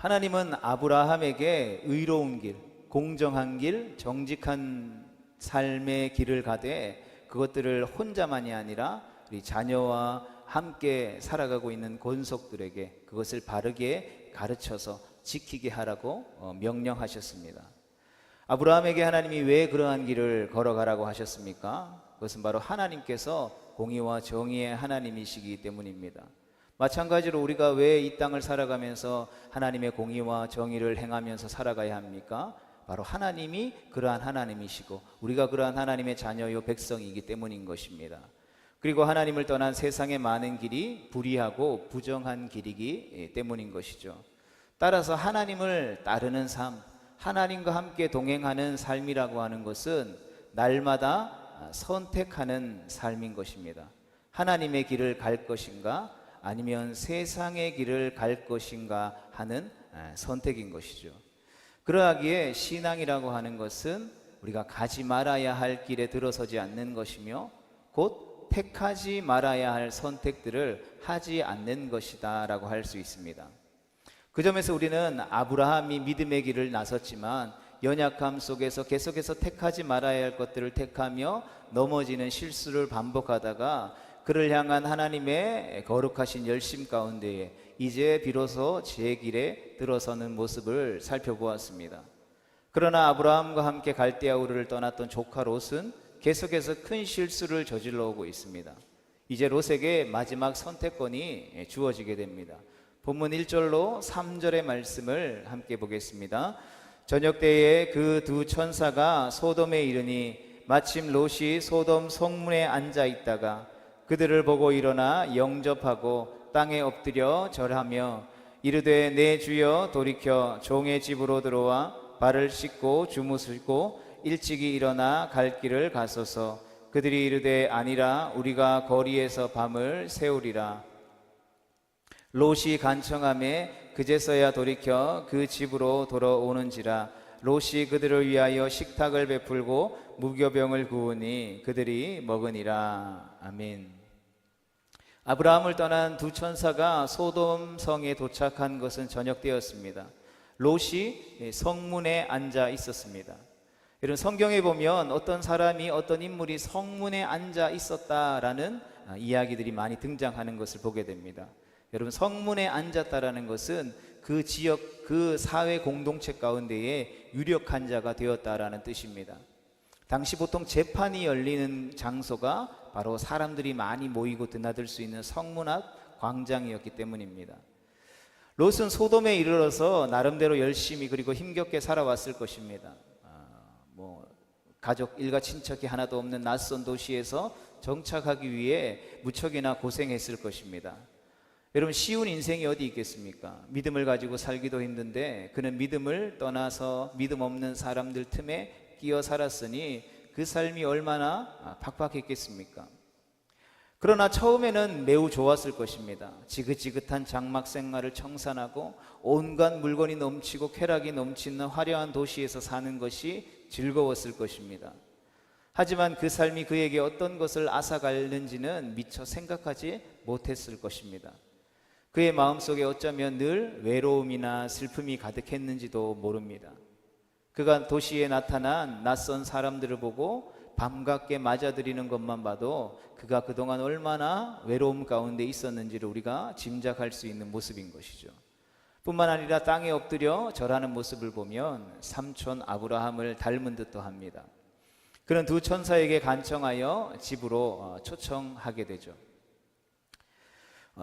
하나님은 아브라함에게 의로운 길, 공정한 길, 정직한 삶의 길을 가되 그것들을 혼자만이 아니라 우리 자녀와 함께 살아가고 있는 권속들에게 그것을 바르게 가르쳐서 지키게 하라고 명령하셨습니다. 아브라함에게 하나님이 왜 그러한 길을 걸어가라고 하셨습니까? 그것은 바로 하나님께서 공의와 정의의 하나님이시기 때문입니다. 마찬가지로 우리가 왜 이 땅을 살아가면서 하나님의 공의와 정의를 행하면서 살아가야 합니까? 바로 하나님이 그러한 하나님이시고 우리가 그러한 하나님의 자녀요 백성이기 때문인 것입니다. 그리고 하나님을 떠난 세상의 많은 길이 불의하고 부정한 길이기 때문인 것이죠. 따라서 하나님을 따르는 삶, 하나님과 함께 동행하는 삶이라고 하는 것은 날마다 선택하는 삶인 것입니다. 하나님의 길을 갈 것인가 아니면 세상의 길을 갈 것인가 하는 선택인 것이죠. 그러하기에 신앙이라고 하는 것은 우리가 가지 말아야 할 길에 들어서지 않는 것이며 곧 택하지 말아야 할 선택들을 하지 않는 것이다 라고 할 수 있습니다. 그 점에서 우리는 아브라함이 믿음의 길을 나섰지만 연약함 속에서 계속해서 택하지 말아야 할 것들을 택하며 넘어지는 실수를 반복하다가 그를 향한 하나님의 거룩하신 열심 가운데에 이제 비로소 제 길에 들어서는 모습을 살펴보았습니다. 그러나 아브라함과 함께 갈대아 우르를 떠났던 조카 롯은 계속해서 큰 실수를 저질러 오고 있습니다. 이제 롯에게 마지막 선택권이 주어지게 됩니다. 본문 1절로 3절의 말씀을 함께 보겠습니다. 저녁 때에 그 두 천사가 소돔에 이르니 마침 롯이 소돔 성문에 앉아 있다가 그들을 보고 일어나 영접하고 땅에 엎드려 절하며 이르되 내 주여 돌이켜 종의 집으로 들어와 발을 씻고 주무시고 일찍이 일어나 갈 길을 가소서. 그들이 이르되 아니라 우리가 거리에서 밤을 새우리라. 롯이 간청하매 그제서야 돌이켜 그 집으로 돌아오는지라. 롯이 그들을 위하여 식탁을 베풀고 무교병을 구우니 그들이 먹으니라. 아멘. 아브라함을 떠난 두 천사가 소돔 성에 도착한 것은 저녁 때였습니다. 롯이 성문에 앉아 있었습니다. 여러분, 성경에 보면 어떤 사람이 어떤 인물이 성문에 앉아 있었다라는 이야기들이 많이 등장하는 것을 보게 됩니다. 여러분, 성문에 앉았다라는 것은 그 지역, 그 사회 공동체 가운데에 유력한 자가 되었다라는 뜻입니다. 당시 보통 재판이 열리는 장소가 바로 사람들이 많이 모이고 드나들 수 있는 성문 앞 광장이었기 때문입니다. 롯은 소돔에 이르러서 나름대로 열심히 그리고 힘겹게 살아왔을 것입니다. 가족, 일가 친척이 하나도 없는 낯선 도시에서 정착하기 위해 무척이나 고생했을 것입니다. 여러분, 쉬운 인생이 어디 있겠습니까? 믿음을 가지고 살기도 힘든데 그는 믿음을 떠나서 믿음 없는 사람들 틈에 끼어 살았으니 그 삶이 얼마나 팍팍했겠습니까? 그러나 처음에는 매우 좋았을 것입니다. 지긋지긋한 장막 생활을 청산하고 온갖 물건이 넘치고 쾌락이 넘치는 화려한 도시에서 사는 것이 즐거웠을 것입니다. 하지만 그 삶이 그에게 어떤 것을 앗아가는지는 미처 생각하지 못했을 것입니다. 그의 마음속에 어쩌면 늘 외로움이나 슬픔이 가득했는지도 모릅니다. 그가 도시에 나타난 낯선 사람들을 보고 반갑게 맞아들이는 것만 봐도 그가 그동안 얼마나 외로움 가운데 있었는지를 우리가 짐작할 수 있는 모습인 것이죠. 뿐만 아니라 땅에 엎드려 절하는 모습을 보면 삼촌 아브라함을 닮은 듯도 합니다. 그는 두 천사에게 간청하여 집으로 초청하게 되죠.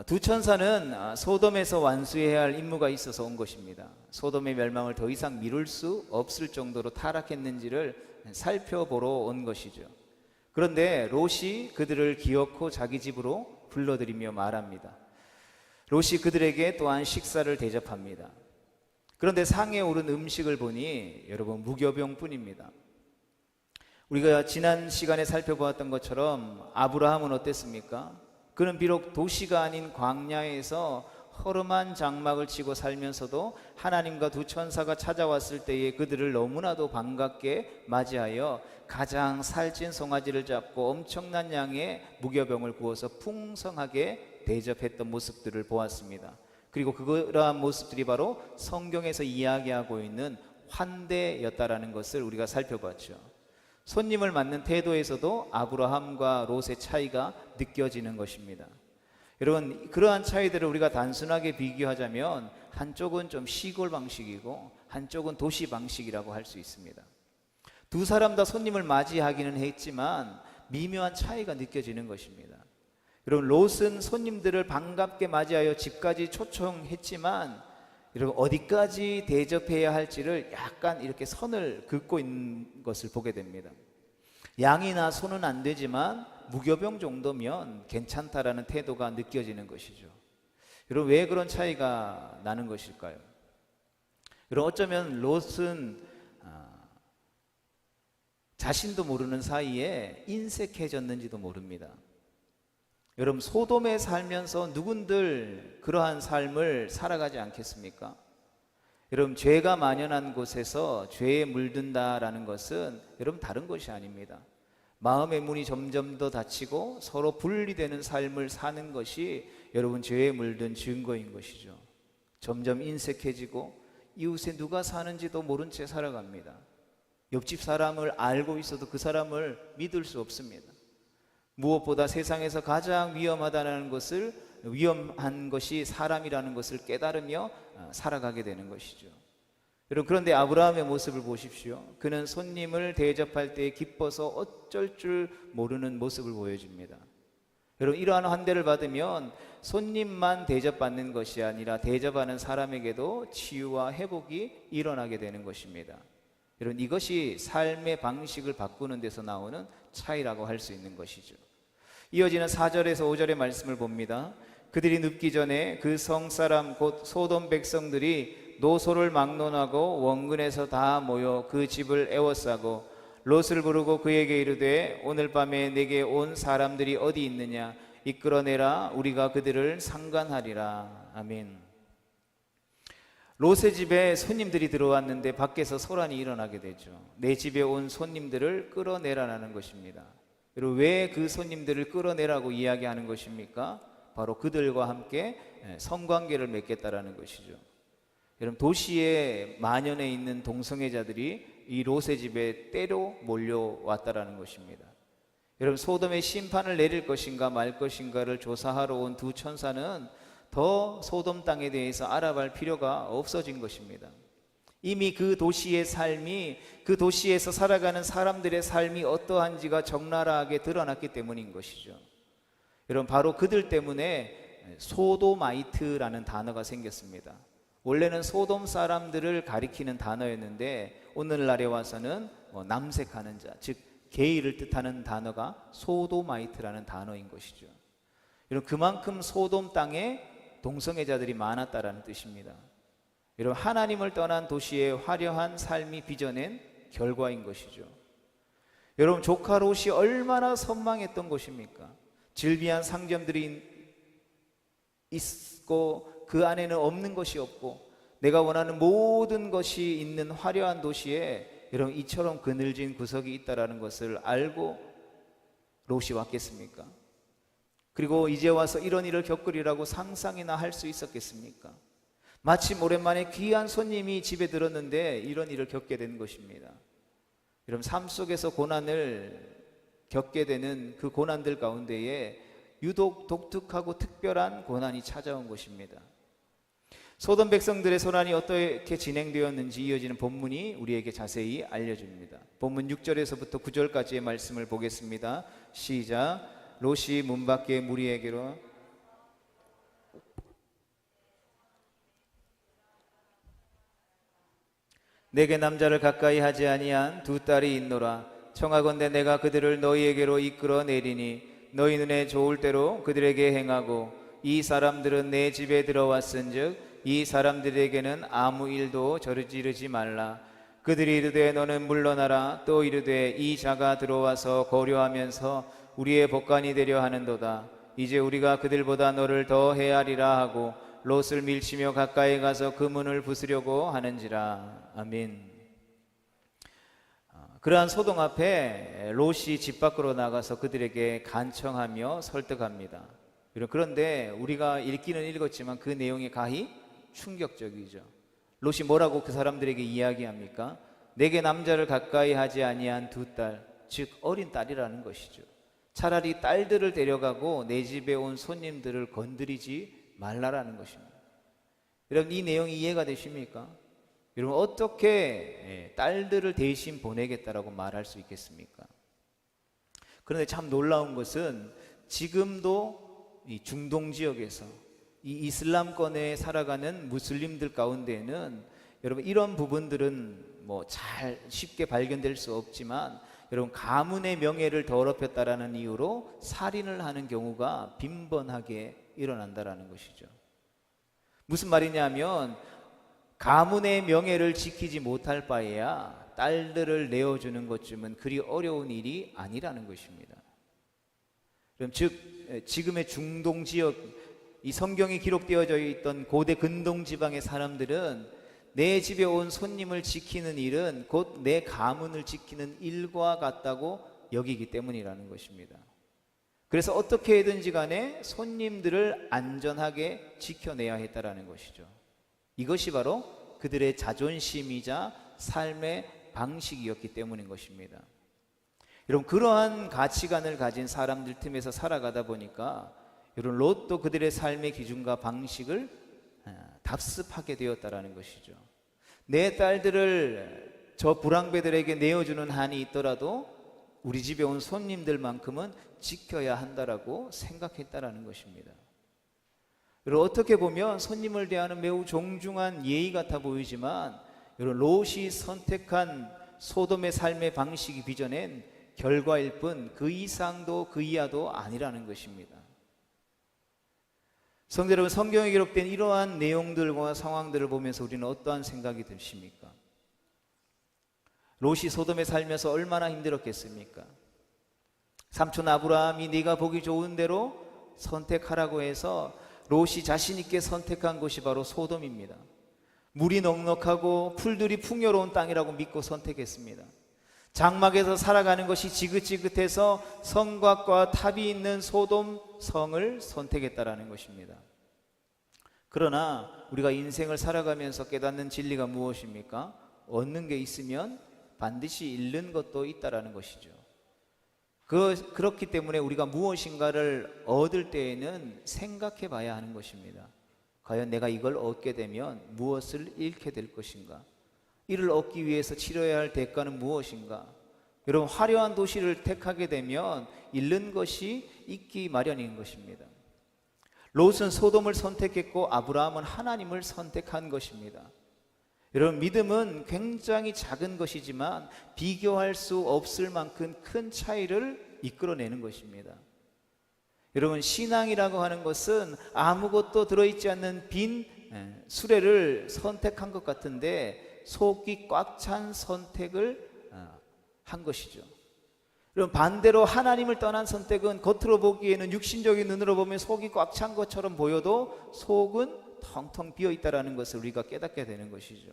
두 천사는 소돔에서 완수해야 할 임무가 있어서 온 것입니다. 소돔의 멸망을 더 이상 미룰 수 없을 정도로 타락했는지를 살펴보러 온 것이죠. 그런데 롯이 그들을 기어코 자기 집으로 불러들이며 말합니다. 롯이 그들에게 또한 식사를 대접합니다. 그런데 상에 오른 음식을 보니 여러분, 무교병뿐입니다. 우리가 지난 시간에 살펴보았던 것처럼 아브라함은 어땠습니까? 그는 비록 도시가 아닌 광야에서 허름한 장막을 치고 살면서도 하나님과 두 천사가 찾아왔을 때에 그들을 너무나도 반갑게 맞이하여 가장 살찐 송아지를 잡고 엄청난 양의 무교병을 구워서 풍성하게 대접했던 모습들을 보았습니다. 그리고 그러한 모습들이 바로 성경에서 이야기하고 있는 환대였다라는 것을 우리가 살펴봤죠. 손님을 맞는 태도에서도 아브라함과 롯의 차이가 느껴지는 것입니다. 여러분, 그러한 차이들을 우리가 단순하게 비교하자면 한쪽은 좀 시골 방식이고 한쪽은 도시 방식이라고 할 수 있습니다. 두 사람 다 손님을 맞이하기는 했지만 미묘한 차이가 느껴지는 것입니다. 여러분, 롯은 손님들을 반갑게 맞이하여 집까지 초청했지만 여러분, 어디까지 대접해야 할지를 약간 이렇게 선을 긋고 있는 것을 보게 됩니다. 양이나 소는 안 되지만 무교병 정도면 괜찮다라는 태도가 느껴지는 것이죠. 여러분, 왜 그런 차이가 나는 것일까요? 여러분, 어쩌면 롯은 자신도 모르는 사이에 인색해졌는지도 모릅니다. 여러분, 소돔에 살면서 누군들 그러한 삶을 살아가지 않겠습니까? 여러분, 죄가 만연한 곳에서 죄에 물든다라는 것은 여러분 다른 것이 아닙니다. 마음의 문이 점점 더 닫히고 서로 분리되는 삶을 사는 것이 여러분 죄에 물든 증거인 것이죠. 점점 인색해지고 이웃에 누가 사는지도 모른 채 살아갑니다. 옆집 사람을 알고 있어도 그 사람을 믿을 수 없습니다. 무엇보다 세상에서 가장 위험한 것이 사람이라는 것을 깨달으며 살아가게 되는 것이죠. 여러분, 그런데 아브라함의 모습을 보십시오. 그는 손님을 대접할 때 기뻐서 어쩔 줄 모르는 모습을 보여줍니다. 여러분, 이러한 환대를 받으면 손님만 대접받는 것이 아니라 대접하는 사람에게도 치유와 회복이 일어나게 되는 것입니다. 여러분, 이것이 삶의 방식을 바꾸는 데서 나오는 차이라고 할 수 있는 것이죠. 이어지는 4절에서 5절의 말씀을 봅니다. 그들이 눕기 전에 그 성사람 곧 소돔 백성들이 노소를 막론하고 원근에서 다 모여 그 집을 애워싸고 롯을 부르고 그에게 이르되 오늘 밤에 내게 온 사람들이 어디 있느냐 이끌어내라 우리가 그들을 상관하리라. 아멘. 롯의 집에 손님들이 들어왔는데 밖에서 소란이 일어나게 되죠. 내 집에 온 손님들을 끌어내라라는 것입니다. 여러분, 왜 그 손님들을 끌어내라고 이야기하는 것입니까? 바로 그들과 함께 성관계를 맺겠다라는 것이죠. 여러분, 도시에 만연해 있는 동성애자들이 이 롯의 집에 때로 몰려왔다라는 것입니다. 여러분, 소돔의 심판을 내릴 것인가 말 것인가를 조사하러 온 두 천사는 더 소돔 땅에 대해서 알아볼 필요가 없어진 것입니다. 이미 그 도시의 삶이, 그 도시에서 살아가는 사람들의 삶이 어떠한지가 적나라하게 드러났기 때문인 것이죠. 여러분, 바로 그들 때문에 소도마이트라는 단어가 생겼습니다. 원래는 소돔 사람들을 가리키는 단어였는데 오늘날에 와서는 남색하는 자, 즉 게이를 뜻하는 단어가 소도마이트라는 단어인 것이죠. 여러분, 그만큼 소돔 땅에 동성애자들이 많았다라는 뜻입니다. 여러분, 하나님을 떠난 도시의 화려한 삶이 빚어낸 결과인 것이죠. 여러분, 조카 롯이 얼마나 선망했던 것입니까? 즐비한 상점들이 있고 그 안에는 없는 것이 없고 내가 원하는 모든 것이 있는 화려한 도시에 여러분 이처럼 그늘진 구석이 있다라는 것을 알고 롯이 왔겠습니까? 그리고 이제 와서 이런 일을 겪으리라고 상상이나 할 수 있었겠습니까? 마침 오랜만에 귀한 손님이 집에 들었는데 이런 일을 겪게 된 것입니다. 여러분, 삶 속에서 고난을 겪게 되는 그 고난들 가운데에 유독 독특하고 특별한 고난이 찾아온 것입니다. 소돔 백성들의 소란이 어떻게 진행되었는지 이어지는 본문이 우리에게 자세히 알려줍니다. 본문 6절에서부터 9절까지의 말씀을 보겠습니다. 시작. 롯이 문 밖에 무리에게로 내게 남자를 가까이 하지 아니한 두 딸이 있노라. 청하건대 내가 그들을 너희에게로 이끌어 내리니 너희 눈에 좋을 대로 그들에게 행하고 이 사람들은 내 집에 들어왔은즉 이 사람들에게는 아무 일도 저지르지 말라. 그들이 이르되 너는 물러나라. 또 이르되 이 자가 들어와서 거류하면서 우리의 법관이 되려 하는도다. 이제 우리가 그들보다 너를 더 헤아리라 하고 롯을 밀치며 가까이 가서 그 문을 부수려고 하는지라. 아멘. 그러한 소동 앞에 롯이 집 밖으로 나가서 그들에게 간청하며 설득합니다. 그런데 우리가 읽기는 읽었지만 그 내용이 가히 충격적이죠. 롯이 뭐라고 그 사람들에게 이야기합니까? 내게 남자를 가까이 하지 아니한 두 딸, 즉 어린 딸이라는 것이죠. 차라리 딸들을 데려가고 내 집에 온 손님들을 건드리지 말라라는 것입니다. 여러분, 이 내용이 이해가 되십니까? 여러분, 어떻게 딸들을 대신 보내겠다라고 말할 수 있겠습니까? 그런데 참 놀라운 것은 지금도 이 중동 지역에서 이 이슬람권에 살아가는 무슬림들 가운데에는 여러분, 이런 부분들은 뭐 잘 쉽게 발견될 수 없지만 여러분, 가문의 명예를 더럽혔다라는 이유로 살인을 하는 경우가 빈번하게 일어난다라는 것이죠. 무슨 말이냐면 가문의 명예를 지키지 못할 바에야 딸들을 내어주는 것쯤은 그리 어려운 일이 아니라는 것입니다. 그럼 즉 지금의 중동 지역, 이 성경이 기록되어져 있던 고대 근동 지방의 사람들은 내 집에 온 손님을 지키는 일은 곧 내 가문을 지키는 일과 같다고 여기기 때문이라는 것입니다. 그래서 어떻게 해든지 간에 손님들을 안전하게 지켜내야 했다라는 것이죠. 이것이 바로 그들의 자존심이자 삶의 방식이었기 때문인 것입니다. 여러분, 그러한 가치관을 가진 사람들 틈에서 살아가다 보니까 여러분, 롯도 그들의 삶의 기준과 방식을 답습하게 되었다라는 것이죠. 내 딸들을 저 불황배들에게 내어주는 한이 있더라도 우리 집에 온 손님들만큼은 지켜야 한다라고 생각했다라는 것입니다. 여러분, 어떻게 보면 손님을 대하는 매우 정중한 예의 같아 보이지만 여러분, 롯이 선택한 소돔의 삶의 방식이 빚어낸 결과일 뿐 그 이상도 그 이하도 아니라는 것입니다. 성도 여러분, 성경에 기록된 이러한 내용들과 상황들을 보면서 우리는 어떠한 생각이 드십니까? 롯이 소돔에 살면서 얼마나 힘들었겠습니까? 삼촌 아브라함이 네가 보기 좋은 대로 선택하라고 해서 롯이 자신 있게 선택한 곳이 바로 소돔입니다. 물이 넉넉하고 풀들이 풍요로운 땅이라고 믿고 선택했습니다. 장막에서 살아가는 것이 지긋지긋해서 성곽과 탑이 있는 소돔 성을 선택했다라는 것입니다. 그러나 우리가 인생을 살아가면서 깨닫는 진리가 무엇입니까? 얻는 게 있으면 반드시 잃는 것도 있다라는 것이죠. 그렇기 때문에 우리가 무엇인가를 얻을 때에는 생각해 봐야 하는 것입니다. 과연 내가 이걸 얻게 되면 무엇을 잃게 될 것인가? 이를 얻기 위해서 치러야 할 대가는 무엇인가? 여러분, 화려한 도시를 택하게 되면 잃는 것이 있기 마련인 것입니다. 롯은 소돔을 선택했고 아브라함은 하나님을 선택한 것입니다. 여러분, 믿음은 굉장히 작은 것이지만 비교할 수 없을 만큼 큰 차이를 이끌어내는 것입니다. 여러분, 신앙이라고 하는 것은 아무것도 들어있지 않는 빈 수레를 선택한 것 같은데 속이 꽉 찬 선택을 한 것이죠. 여러분, 반대로 하나님을 떠난 선택은 겉으로 보기에는 육신적인 눈으로 보면 속이 꽉 찬 것처럼 보여도 속은 텅텅 비어 있다는 것을 우리가 깨닫게 되는 것이죠.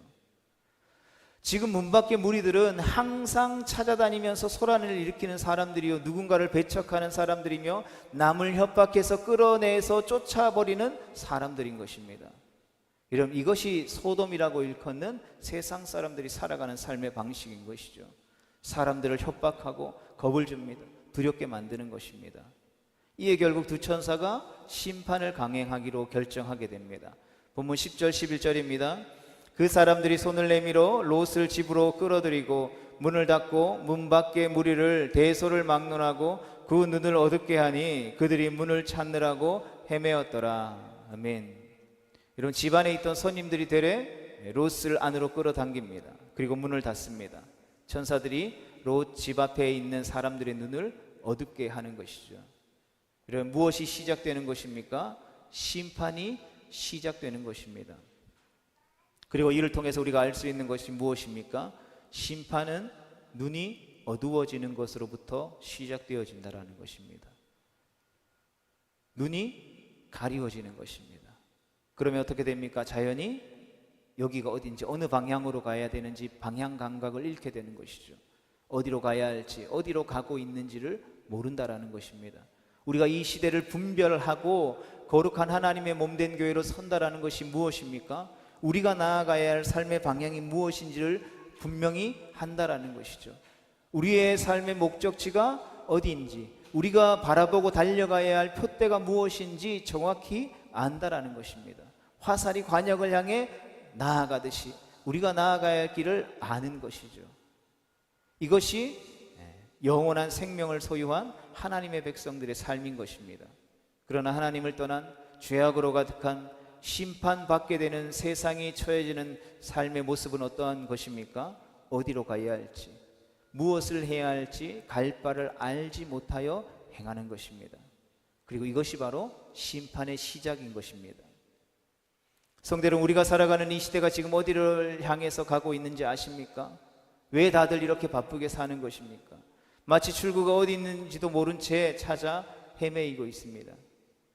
지금 문 밖의 무리들은 항상 찾아다니면서 소란을 일으키는 사람들이요, 누군가를 배척하는 사람들이며 남을 협박해서 끌어내서 쫓아버리는 사람들인 것입니다. 여러분, 이것이 소돔이라고 일컫는 세상 사람들이 살아가는 삶의 방식인 것이죠. 사람들을 협박하고 겁을 줍니다. 두렵게 만드는 것입니다. 이에 결국 두 천사가 심판을 강행하기로 결정하게 됩니다. 본문 10절 11절입니다. 그 사람들이 손을 내밀어 롯을 집으로 끌어들이고 문을 닫고 문 밖의 무리를 대소를 막론하고 그 눈을 어둡게 하니 그들이 문을 찾느라고 헤매었더라. 아멘. 여러분, 집안에 있던 손님들이 되레 롯을 안으로 끌어당깁니다. 그리고 문을 닫습니다. 천사들이 롯 집 앞에 있는 사람들의 눈을 어둡게 하는 것이죠. 여러분, 무엇이 시작되는 것입니까? 심판이 시작되는 것입니다. 그리고 이를 통해서 우리가 알 수 있는 것이 무엇입니까? 심판은 눈이 어두워지는 것으로부터 시작되어진다는 것입니다. 눈이 가리워지는 것입니다. 그러면 어떻게 됩니까? 자연히 여기가 어딘지, 어느 방향으로 가야 되는지 방향 감각을 잃게 되는 것이죠. 어디로 가야 할지, 어디로 가고 있는지를 모른다라는 것입니다. 우리가 이 시대를 분별하고 거룩한 하나님의 몸된 교회로 선다라는 것이 무엇입니까? 우리가 나아가야 할 삶의 방향이 무엇인지를 분명히 한다라는 것이죠. 우리의 삶의 목적지가 어디인지, 우리가 바라보고 달려가야 할 표대가 무엇인지 정확히 안다라는 것입니다. 화살이 관역을 향해 나아가듯이 우리가 나아가야 할 길을 아는 것이죠. 이것이 영원한 생명을 소유한 하나님의 백성들의 삶인 것입니다. 그러나 하나님을 떠난 죄악으로 가득한 심판받게 되는 세상이 처해지는 삶의 모습은 어떠한 것입니까? 어디로 가야 할지, 무엇을 해야 할지 갈 바를 알지 못하여 행하는 것입니다. 그리고 이것이 바로 심판의 시작인 것입니다. 성도 여러분, 우리가 살아가는 이 시대가 지금 어디를 향해서 가고 있는지 아십니까? 왜 다들 이렇게 바쁘게 사는 것입니까? 마치 출구가 어디 있는지도 모른 채 찾아 헤매이고 있습니다.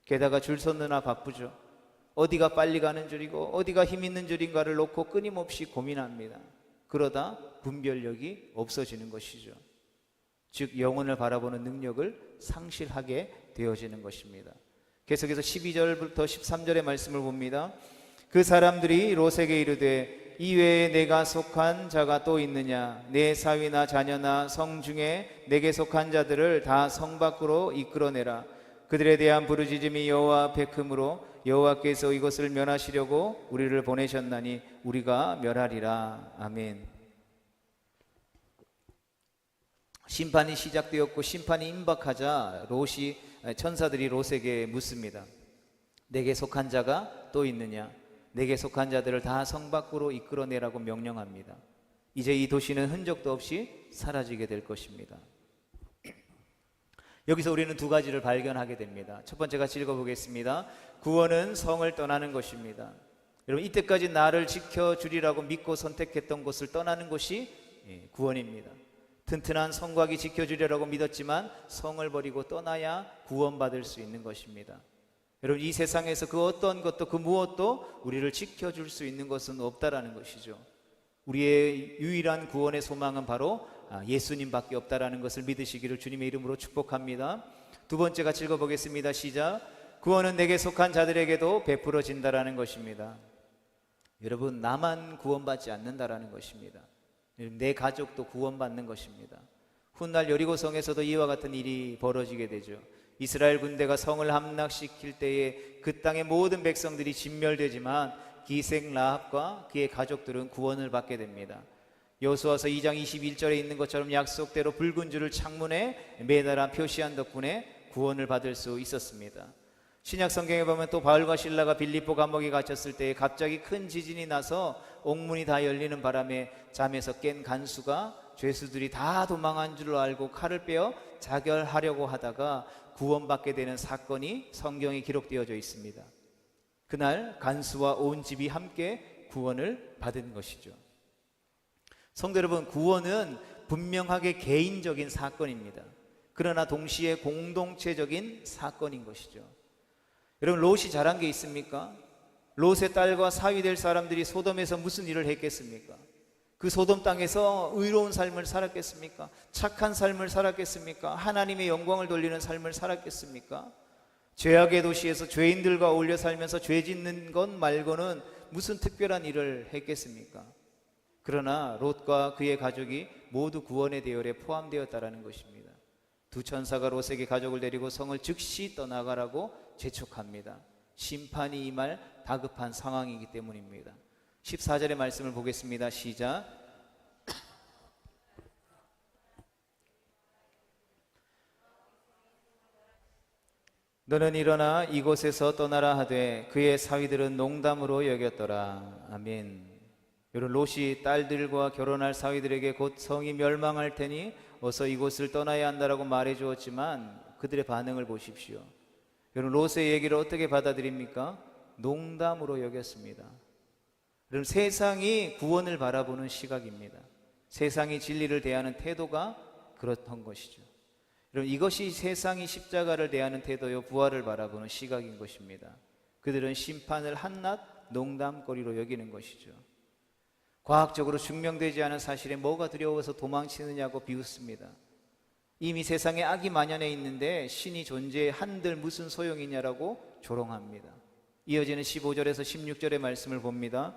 게다가 줄 서느나 바쁘죠. 어디가 빨리 가는 줄이고 어디가 힘 있는 줄인가를 놓고 끊임없이 고민합니다. 그러다 분별력이 없어지는 것이죠. 즉 영혼을 바라보는 능력을 상실하게 되어지는 것입니다. 계속해서 12절부터 13절의 말씀을 봅니다. 그 사람들이 롯에게 이르되 이외에 내가 속한 자가 또 있느냐? 내 사위나 자녀나 성 중에 내게 속한 자들을 다 성 밖으로 이끌어내라. 그들에 대한 부르짖음이 여호와 앞에 크므로 여호와께서 이것을 멸하시려고 우리를 보내셨나니 우리가 멸하리라. 아멘. 심판이 시작되었고 심판이 임박하자 천사들이 롯에게 묻습니다. 내게 속한 자가 또 있느냐? 내게 속한 자들을 다 성 밖으로 이끌어내라고 명령합니다. 이제 이 도시는 흔적도 없이 사라지게 될 것입니다. 여기서 우리는 두 가지를 발견하게 됩니다. 첫 번째 같이 읽어보겠습니다. 구원은 성을 떠나는 것입니다. 여러분, 이때까지 나를 지켜주리라고 믿고 선택했던 곳을 떠나는 것이 구원입니다. 튼튼한 성곽이 지켜주리라고 믿었지만 성을 버리고 떠나야 구원받을 수 있는 것입니다. 여러분, 이 세상에서 그 어떤 것도 그 무엇도 우리를 지켜줄 수 있는 것은 없다라는 것이죠. 우리의 유일한 구원의 소망은 바로 예수님밖에 없다라는 것을 믿으시기를 주님의 이름으로 축복합니다. 두 번째 같이 읽어보겠습니다. 시작. 구원은 내게 속한 자들에게도 베풀어진다라는 것입니다. 여러분, 나만 구원받지 않는다라는 것입니다. 내 가족도 구원받는 것입니다. 훗날 여리고성에서도 이와 같은 일이 벌어지게 되죠. 이스라엘 군대가 성을 함락시킬 때에 그 땅의 모든 백성들이 진멸되지만 기생 라합과 그의 가족들은 구원을 받게 됩니다. 여호수아서 2장 21절에 있는 것처럼 약속대로 붉은 줄을 창문에 매달아 표시한 덕분에 구원을 받을 수 있었습니다. 신약 성경에 보면 또 바울과 실라가 빌립보 감옥에 갇혔을 때 갑자기 큰 지진이 나서 옥문이 다 열리는 바람에 잠에서 깬 간수가 죄수들이 다 도망한 줄 알고 칼을 빼어 자결하려고 하다가 구원받게 되는 사건이 성경에 기록되어져 있습니다. 그날 간수와 온 집이 함께 구원을 받은 것이죠. 성도 여러분, 구원은 분명하게 개인적인 사건입니다. 그러나 동시에 공동체적인 사건인 것이죠. 여러분, 롯이 잘한 게 있습니까? 롯의 딸과 사위 될 사람들이 소돔에서 무슨 일을 했겠습니까? 그 소돔 땅에서 의로운 삶을 살았겠습니까? 착한 삶을 살았겠습니까? 하나님의 영광을 돌리는 삶을 살았겠습니까? 죄악의 도시에서 죄인들과 어울려 살면서 죄 짓는 것 말고는 무슨 특별한 일을 했겠습니까? 그러나 롯과 그의 가족이 모두 구원의 대열에 포함되었다라는 것입니다. 두 천사가 롯에게 가족을 데리고 성을 즉시 떠나가라고 재촉합니다. 심판이 임할 다급한 상황이기 때문입니다. 14절의 말씀을 보겠습니다. 시작. 너는 일어나 이곳에서 떠나라 하되 그의 사위들은 농담으로 여겼더라. 아멘. 여러분, 롯이 딸들과 결혼할 사위들에게 곧 성이 멸망할 테니 어서 이곳을 떠나야 한다라고 말해 주었지만 그들의 반응을 보십시오. 여러분, 롯의 얘기를 어떻게 받아들입니까? 농담으로 여겼습니다. 여러분, 세상이 구원을 바라보는 시각입니다. 세상이 진리를 대하는 태도가 그렇던 것이죠. 여러분, 이것이 세상이 십자가를 대하는 태도요, 부활을 바라보는 시각인 것입니다. 그들은 심판을 한낱 농담거리로 여기는 것이죠. 과학적으로 증명되지 않은 사실에 뭐가 두려워서 도망치느냐고 비웃습니다. 이미 세상에 악이 만연해 있는데 신이 존재해 한들 무슨 소용이냐라고 조롱합니다. 이어지는 15절에서 16절의 말씀을 봅니다.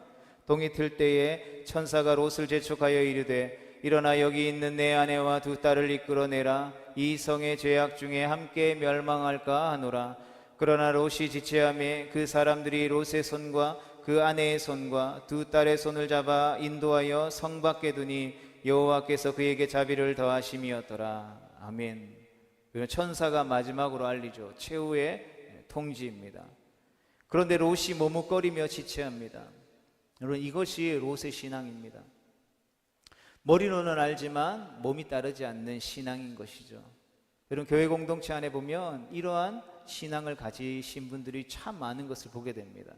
동이 틀 때에 천사가 롯을 재촉하여 이르되 일어나 여기 있는 내 아내와 두 딸을 이끌어내라. 이 성의 죄악 중에 함께 멸망할까 하노라. 그러나 롯이 지체하매 그 사람들이 롯의 손과 그 아내의 손과 두 딸의 손을 잡아 인도하여 성 밖에 두니 여호와께서 그에게 자비를 더하심이었더라. 아멘. 천사가 마지막으로 알리죠. 최후의 통지입니다. 그런데 롯이 머뭇거리며 지체합니다. 여러분, 이것이 롯의 신앙입니다. 머리로는 알지만 몸이 따르지 않는 신앙인 것이죠. 여러분, 교회 공동체 안에 보면 이러한 신앙을 가지신 분들이 참 많은 것을 보게 됩니다.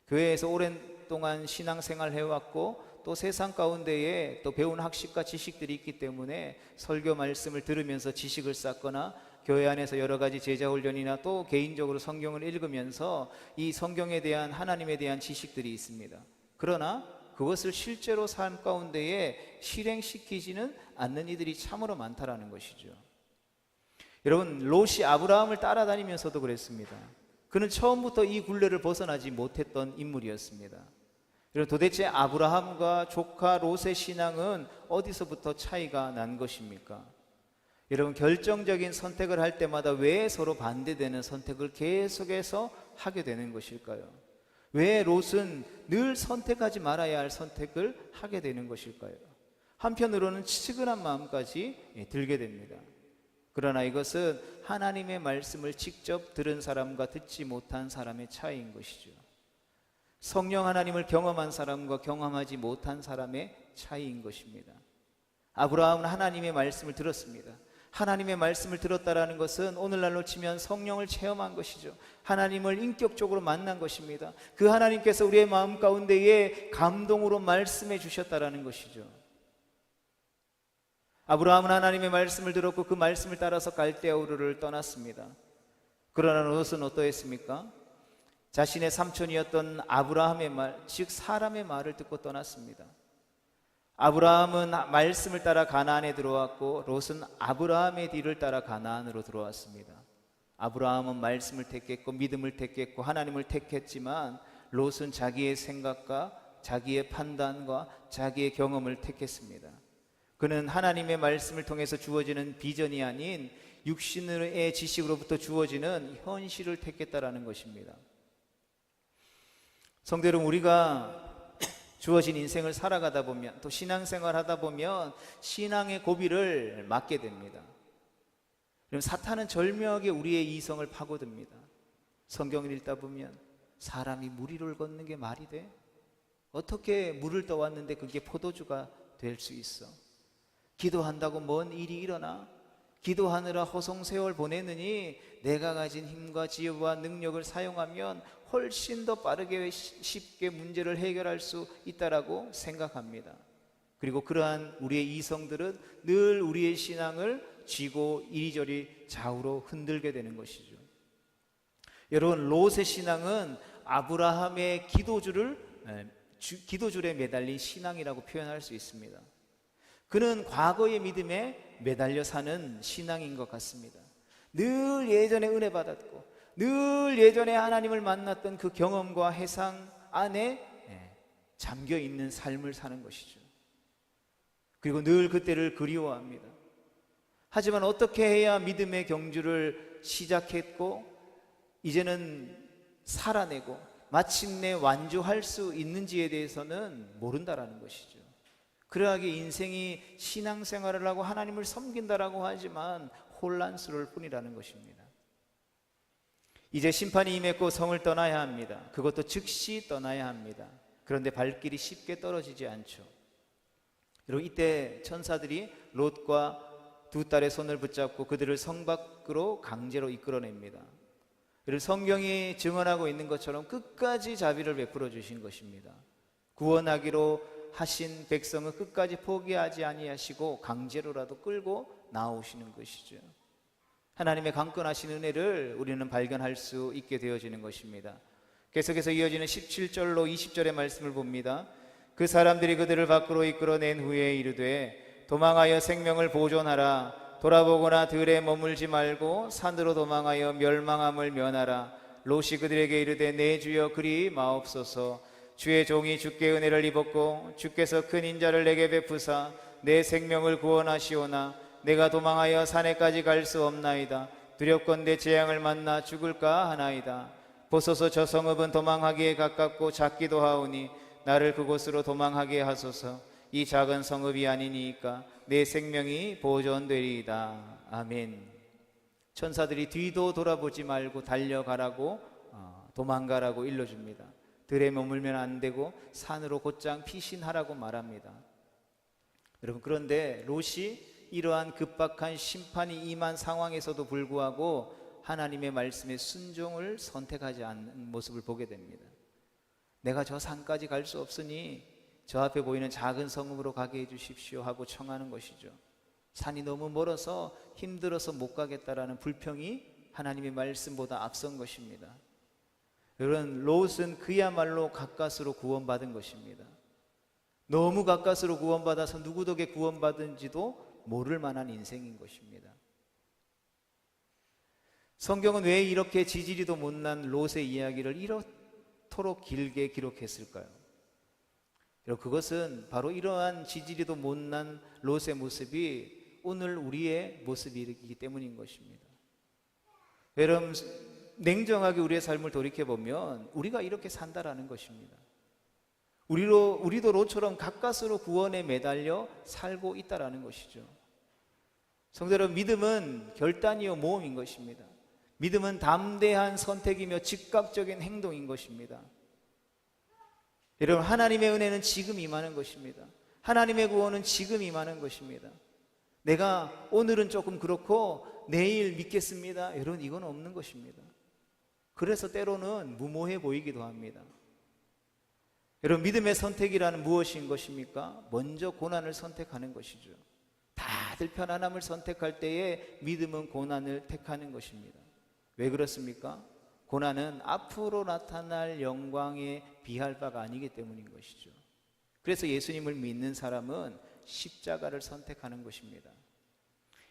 교회에서 오랜동안 신앙생활 해왔고 또 세상 가운데에 또 배운 학식과 지식들이 있기 때문에 설교 말씀을 들으면서 지식을 쌓거나 교회 안에서 여러 가지 제자 훈련이나 또 개인적으로 성경을 읽으면서 이 성경에 대한, 하나님에 대한 지식들이 있습니다. 그러나 그것을 실제로 삶 가운데에 실행시키지는 않는 이들이 참으로 많다라는 것이죠. 여러분, 롯이 아브라함을 따라다니면서도 그랬습니다. 그는 처음부터 이 굴레를 벗어나지 못했던 인물이었습니다. 여러분, 도대체 아브라함과 조카 롯의 신앙은 어디서부터 차이가 난 것입니까? 여러분, 결정적인 선택을 할 때마다 왜 서로 반대되는 선택을 계속해서 하게 되는 것일까요? 왜 롯은 늘 선택하지 말아야 할 선택을 하게 되는 것일까요? 한편으로는 치근한 마음까지 들게 됩니다. 그러나 이것은 하나님의 말씀을 직접 들은 사람과 듣지 못한 사람의 차이인 것이죠. 성령 하나님을 경험한 사람과 경험하지 못한 사람의 차이인 것입니다. 아브라함은 하나님의 말씀을 들었습니다. 하나님의 말씀을 들었다라는 것은 오늘날로 치면 성령을 체험한 것이죠. 하나님을 인격적으로 만난 것입니다. 그 하나님께서 우리의 마음 가운데에 감동으로 말씀해 주셨다라는 것이죠. 아브라함은 하나님의 말씀을 들었고 그 말씀을 따라서 갈대아 우르를 떠났습니다. 그러나 롯은 어떠했습니까? 자신의 삼촌이었던 아브라함의 말, 즉 사람의 말을 듣고 떠났습니다. 아브라함은 말씀을 따라 가나안에 들어왔고 롯은 아브라함의 뒤를 따라 가나안으로 들어왔습니다. 아브라함은 말씀을 택했고 믿음을 택했고 하나님을 택했지만 롯은 자기의 생각과 자기의 판단과 자기의 경험을 택했습니다. 그는 하나님의 말씀을 통해서 주어지는 비전이 아닌 육신의 지식으로부터 주어지는 현실을 택했다라는 것입니다. 성도 여러분, 우리가 주어진 인생을 살아가다 보면 또 신앙생활 하다 보면 신앙의 고비를 맞게 됩니다. 그럼 사탄은 절묘하게 우리의 이성을 파고듭니다. 성경을 읽다 보면 사람이 물 위를 걷는 게 말이 돼? 어떻게 물을 떠왔는데 그게 포도주가 될 수 있어? 기도한다고 뭔 일이 일어나? 기도하느라 허송세월 보내느니 내가 가진 힘과 지혜와 능력을 사용하면 훨씬 더 빠르게 쉽게 문제를 해결할 수 있다라고 생각합니다. 그리고 그러한 우리의 이성들은 늘 우리의 신앙을 쥐고 이리저리 좌우로 흔들게 되는 것이죠. 여러분, 롯의 신앙은 아브라함의 기도줄에 매달린 신앙이라고 표현할 수 있습니다. 그는 과거의 믿음에 매달려 사는 신앙인 것 같습니다. 늘 예전에 은혜 받았고 늘 예전에 하나님을 만났던 그 경험과 해상 안에 잠겨 있는 삶을 사는 것이죠. 그리고 늘 그때를 그리워합니다. 하지만 어떻게 해야 믿음의 경주를 시작했고 이제는 살아내고 마침내 완주할 수 있는지에 대해서는 모른다라는 것이죠. 그러하게 인생이 신앙생활을 하고 하나님을 섬긴다라고 하지만 혼란스러울 뿐이라는 것입니다. 이제 심판이 임했고 성을 떠나야 합니다. 그것도 즉시 떠나야 합니다. 그런데 발길이 쉽게 떨어지지 않죠. 여러분, 이때 천사들이 롯과 두 딸의 손을 붙잡고 그들을 성 밖으로 강제로 이끌어냅니다. 여러분, 성경이 증언하고 있는 것처럼 끝까지 자비를 베풀어 주신 것입니다. 구원하기로 하신 백성은 끝까지 포기하지 아니하시고 강제로라도 끌고 나오시는 것이죠. 하나님의 강권하신 은혜를 우리는 발견할 수 있게 되어지는 것입니다. 계속해서 이어지는 17절로 20절의 말씀을 봅니다. 그 사람들이 그들을 밖으로 이끌어낸 후에 이르되 도망하여 생명을 보존하라. 돌아보거나 들에 머물지 말고 산으로 도망하여 멸망함을 면하라. 롯이 그들에게 이르되 내 주여 그리 마옵소서. 주의 종이 주께 은혜를 입었고 주께서 큰 인자를 내게 베푸사 내 생명을 구원하시오나 내가 도망하여 산에까지 갈 수 없나이다. 두렵건대 재앙을 만나 죽을까 하나이다. 보소서 저 성읍은 도망하기에 가깝고 작기도 하오니 나를 그곳으로 도망하게 하소서. 이 작은 성읍이 아니니까 내 생명이 보존되리이다. 아멘. 천사들이 뒤도 돌아보지 말고 달려가라고 도망가라고 일러줍니다. 들에 머물면 안 되고 산으로 곧장 피신하라고 말합니다. 여러분, 그런데 롯이 이러한 급박한 심판이 임한 상황에서도 불구하고 하나님의 말씀에 순종을 선택하지 않는 모습을 보게 됩니다. 내가 저 산까지 갈 수 없으니 저 앞에 보이는 작은 성읍으로 가게 해주십시오 하고 청하는 것이죠. 산이 너무 멀어서 힘들어서 못 가겠다라는 불평이 하나님의 말씀보다 앞선 것입니다. 여러분, 롯은 그야말로 가까스로 구원받은 것입니다. 너무 가까스로 구원받아서 누구 덕에 구원받은지도 모를 만한 인생인 것입니다. 성경은 왜 이렇게 지지리도 못난 롯의 이야기를 이렇도록 길게 기록했을까요? 그것은 바로 이러한 지지리도 못난 롯의 모습이 오늘 우리의 모습이기 때문인 것입니다. 여러분, 냉정하게 우리의 삶을 돌이켜보면 우리가 이렇게 산다라는 것입니다. 우리도 롯처럼 가까스로 구원에 매달려 살고 있다라는 것이죠. 성도 여러분, 믿음은 결단이요 모험인 것입니다. 믿음은 담대한 선택이며 즉각적인 행동인 것입니다. 여러분, 하나님의 은혜는 지금 임하는 것입니다. 하나님의 구원은 지금 임하는 것입니다. 내가 오늘은 조금 그렇고 내일 믿겠습니다, 여러분, 이건 없는 것입니다. 그래서 때로는 무모해 보이기도 합니다. 여러분, 믿음의 선택이라는 무엇인 것입니까? 먼저 고난을 선택하는 것이죠. 다들 편안함을 선택할 때에 믿음은 고난을 택하는 것입니다. 왜 그렇습니까? 고난은 앞으로 나타날 영광에 비할 바가 아니기 때문인 것이죠. 그래서 예수님을 믿는 사람은 십자가를 선택하는 것입니다.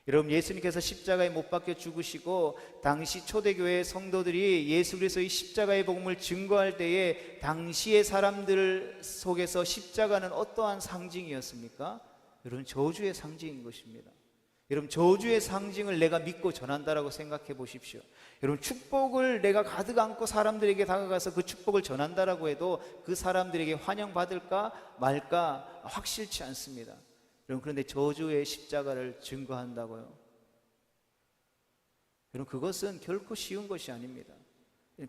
여러분, 예수님께서 십자가에 못 박혀 죽으시고 당시 초대교회 성도들이 예수 그리스도의 십자가의 복음을 증거할 때에 당시의 사람들 속에서 십자가는 어떠한 상징이었습니까? 여러분, 저주의 상징인 것입니다. 여러분, 저주의 상징을 내가 믿고 전한다라고 생각해 보십시오. 여러분, 축복을 내가 가득 안고 사람들에게 다가가서 그 축복을 전한다라고 해도 그 사람들에게 환영받을까 말까 확실치 않습니다. 여러분, 그런데 저주의 십자가를 증거한다고요? 여러분, 그것은 결코 쉬운 것이 아닙니다.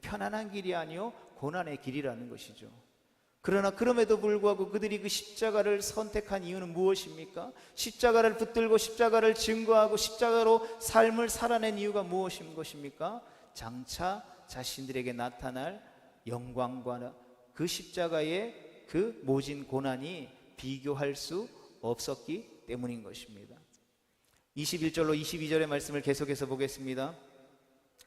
편안한 길이 아니요 고난의 길이라는 것이죠. 그러나 그럼에도 불구하고 그들이 그 십자가를 선택한 이유는 무엇입니까? 십자가를 붙들고 십자가를 증거하고 십자가로 삶을 살아낸 이유가 무엇인 것입니까? 장차 자신들에게 나타날 영광과 그 십자가의 그 모진 고난이 비교할 수 없었기 때문인 것입니다. 21절로 22절의 말씀을 계속해서 보겠습니다.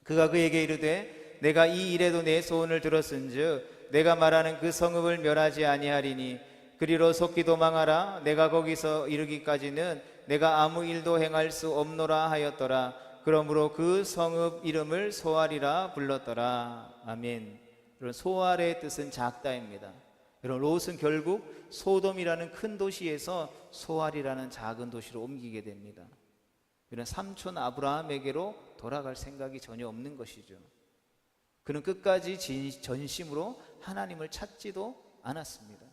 그가 그에게 이르되 내가 이 일에도 내 소원을 들었은즉 내가 말하는 그 성읍을 멸하지 아니하리니 그리로 속히 도망하라. 내가 거기서 이르기까지는 내가 아무 일도 행할 수 없노라 하였더라. 그러므로 그 성읍 이름을 소알이라 불렀더라. 아멘. 여러분, 소알의 뜻은 작다입니다. 여러분, 롯은 결국 소돔이라는 큰 도시에서 소알이라는 작은 도시로 옮기게 됩니다. 이런 삼촌 아브라함에게로 돌아갈 생각이 전혀 없는 것이죠. 그는 끝까지 전심으로 하나님을 찾지도 않았습니다.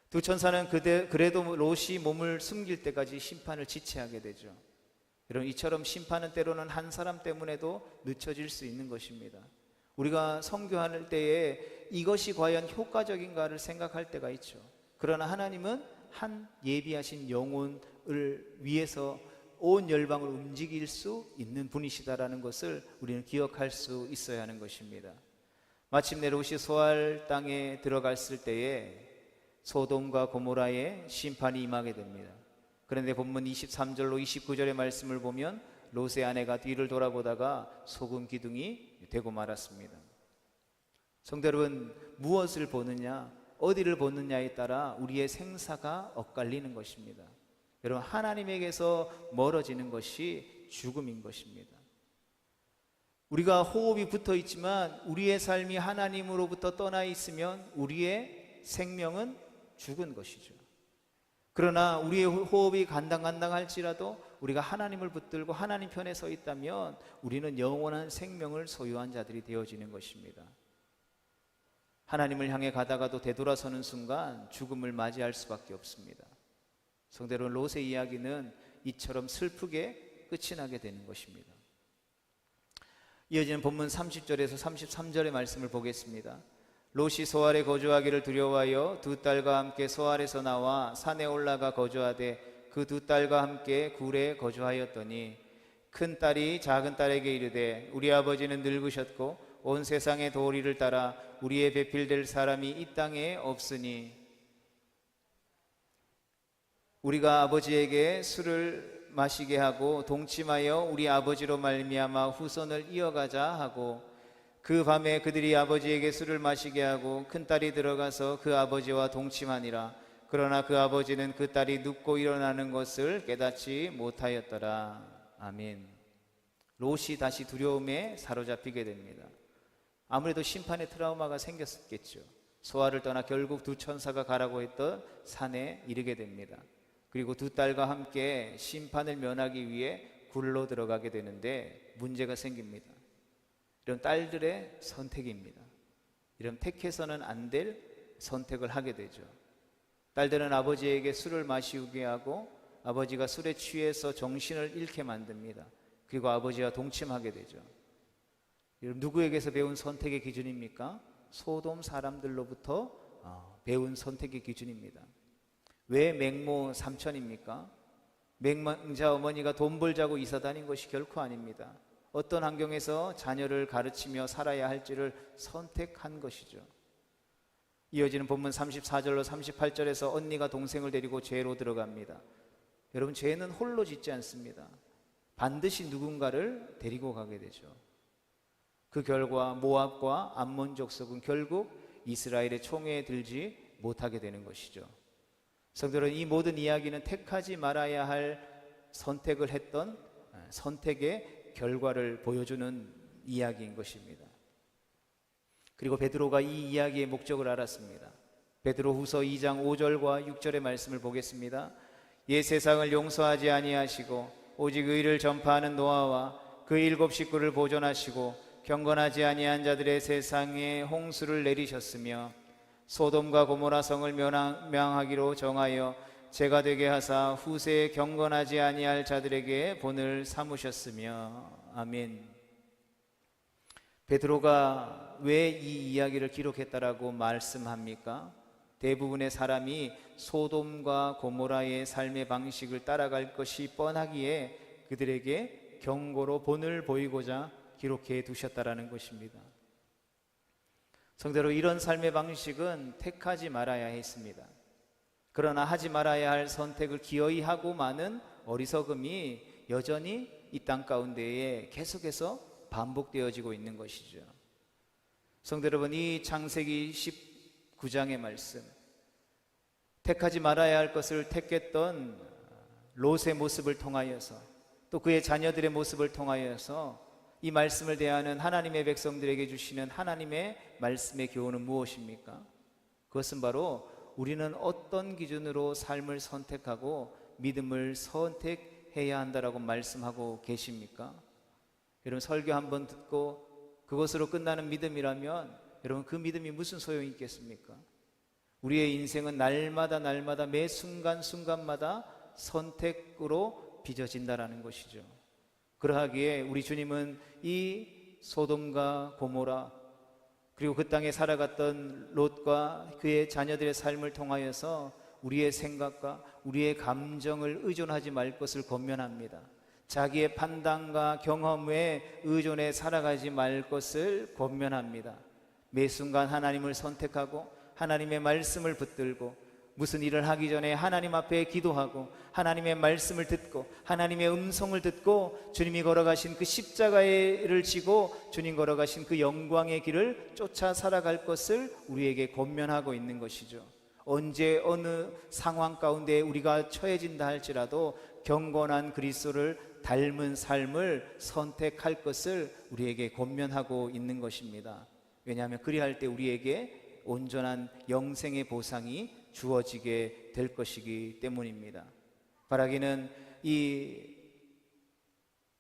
두 천사는 그래도 롯이 몸을 숨길 때까지 심판을 지체하게 되죠. 여러분, 이처럼 심판은 때로는 한 사람 때문에도 늦춰질 수 있는 것입니다. 우리가 선교할 때에 이것이 과연 효과적인가를 생각할 때가 있죠. 그러나 하나님은 한 예비하신 영혼을 위해서 온 열방을 움직일 수 있는 분이시다라는 것을 우리는 기억할 수 있어야 하는 것입니다. 마침내 롯이 소알 땅에 들어갔을 때에 소돔과 고모라의 심판이 임하게 됩니다. 그런데 본문 23절로 29절의 말씀을 보면 롯의 아내가 뒤를 돌아보다가 소금 기둥이 되고 말았습니다. 성도 여러분, 무엇을 보느냐, 어디를 보느냐에 따라 우리의 생사가 엇갈리는 것입니다. 여러분, 하나님에게서 멀어지는 것이 죽음인 것입니다. 우리가 호흡이 붙어 있지만 우리의 삶이 하나님으로부터 떠나 있으면 우리의 생명은 죽은 것이죠. 그러나 우리의 호흡이 간당간당할지라도 우리가 하나님을 붙들고 하나님 편에 서 있다면 우리는 영원한 생명을 소유한 자들이 되어지는 것입니다. 하나님을 향해 가다가도 되돌아서는 순간 죽음을 맞이할 수밖에 없습니다. 성도 여러분, 롯의 이야기는 이처럼 슬프게 끝이 나게 되는 것입니다. 이어지는 본문 30절에서 33절의 말씀을 보겠습니다. 롯이 소알에 거주하기를 두려워하여 두 딸과 함께 소알에서 나와 산에 올라가 거주하되 그 두 딸과 함께 굴에 거주하였더니 큰 딸이 작은 딸에게 이르되 우리 아버지는 늙으셨고 온 세상의 도리를 따라 우리의 배필될 사람이 이 땅에 없으니 우리가 아버지에게 술을 마시게 하고 동침하여 우리 아버지로 말미암아 후손을 이어가자 하고 그 밤에 그들이 아버지에게 술을 마시게 하고 큰딸이 들어가서 그 아버지와 동침하니라. 그러나 그 아버지는 그 딸이 눕고 일어나는 것을 깨닫지 못하였더라. 아멘. 롯이 다시 두려움에 사로잡히게 됩니다. 아무래도 심판의 트라우마가 생겼겠죠. 소알을 떠나 결국 두 천사가 가라고 했던 산에 이르게 됩니다. 그리고 두 딸과 함께 심판을 면하기 위해 굴로 들어가게 되는데 문제가 생깁니다. 이런 딸들의 선택입니다. 이런 택해서는 안 될 선택을 하게 되죠. 딸들은 아버지에게 술을 마시게 하고 아버지가 술에 취해서 정신을 잃게 만듭니다. 그리고 아버지와 동침하게 되죠. 누구에게서 배운 선택의 기준입니까? 소돔 사람들로부터 배운 선택의 기준입니다. 왜 맹모 삼천입니까? 맹자 어머니가 돈 벌자고 이사 다닌 것이 결코 아닙니다. 어떤 환경에서 자녀를 가르치며 살아야 할지를 선택한 것이죠. 이어지는 본문 34절로 38절에서 언니가 동생을 데리고 죄로 들어갑니다. 여러분, 죄는 홀로 짓지 않습니다. 반드시 누군가를 데리고 가게 되죠. 그 결과 모압과 암몬 족속은 결국 이스라엘의 총애에 들지 못하게 되는 것이죠. 성도들은 이 모든 이야기는 택하지 말아야 할 선택을 했던 선택의 결과를 보여주는 이야기인 것입니다. 그리고 베드로가 이 이야기의 목적을 알았습니다. 베드로 후서 2장 5절과 6절의 말씀을 보겠습니다. 옛 세상을 용서하지 아니하시고 오직 의를 전파하는 노아와 그 7 식구를 보존하시고 경건하지 아니한 자들의 세상에 홍수를 내리셨으며 소돔과 고모라 성을 멸망하기로 정하여 죄가 되게 하사 후세에 경건하지 아니할 자들에게 본을 삼으셨으며. 아멘. 베드로가 왜 이 이야기를 기록했다라고 말씀합니까? 대부분의 사람이 소돔과 고모라의 삶의 방식을 따라갈 것이 뻔하기에 그들에게 경고로 본을 보이고자 기록해 두셨다라는 것입니다. 성대로 이런 삶의 방식은 택하지 말아야 했습니다. 그러나 하지 말아야 할 선택을 기어이 하고 많은 어리석음이 여전히 이 땅 가운데에 계속해서 반복되어지고 있는 것이죠. 성도 여러분, 이 창세기 19장의 말씀, 택하지 말아야 할 것을 택했던 롯의 모습을 통하여서 또 그의 자녀들의 모습을 통하여서 이 말씀을 대하는 하나님의 백성들에게 주시는 하나님의 말씀의 교훈은 무엇입니까? 그것은 바로 우리는 어떤 기준으로 삶을 선택하고 믿음을 선택해야 한다라고 말씀하고 계십니까? 여러분, 설교 한번 듣고 그것으로 끝나는 믿음이라면 여러분, 그 믿음이 무슨 소용이 있겠습니까? 우리의 인생은 날마다 매 순간순간마다 선택으로 빚어진다라는 것이죠. 그러하기에 우리 주님은 이 소돔과 고모라 그리고 그 땅에 살아갔던 롯과 그의 자녀들의 삶을 통하여서 우리의 생각과 우리의 감정을 의존하지 말 것을 권면합니다. 자기의 판단과 경험에 의존해 살아가지 말 것을 권면합니다. 매 순간 하나님을 선택하고 하나님의 말씀을 붙들고 무슨 일을 하기 전에 하나님 앞에 기도하고 하나님의 말씀을 듣고 하나님의 음성을 듣고 주님이 걸어가신 그 십자가를 지고 주님 걸어가신 그 영광의 길을 쫓아 살아갈 것을 우리에게 권면하고 있는 것이죠. 언제 어느 상황 가운데 우리가 처해진다 할지라도 경건한 그리스도를 닮은 삶을 선택할 것을 우리에게 권면하고 있는 것입니다. 왜냐하면 그리할 때 우리에게 온전한 영생의 보상이 주어지게 될 것이기 때문입니다. 바라기는 이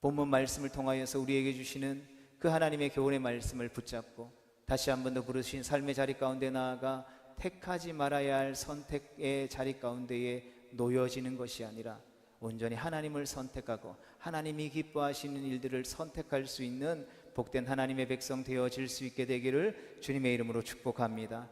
본문 말씀을 통하여서 우리에게 주시는 그 하나님의 교훈의 말씀을 붙잡고 다시 한 번 더 부르신 삶의 자리 가운데 나아가 택하지 말아야 할 선택의 자리 가운데에 놓여지는 것이 아니라 온전히 하나님을 선택하고 하나님이 기뻐하시는 일들을 선택할 수 있는 복된 하나님의 백성 되어질 수 있게 되기를 주님의 이름으로 축복합니다.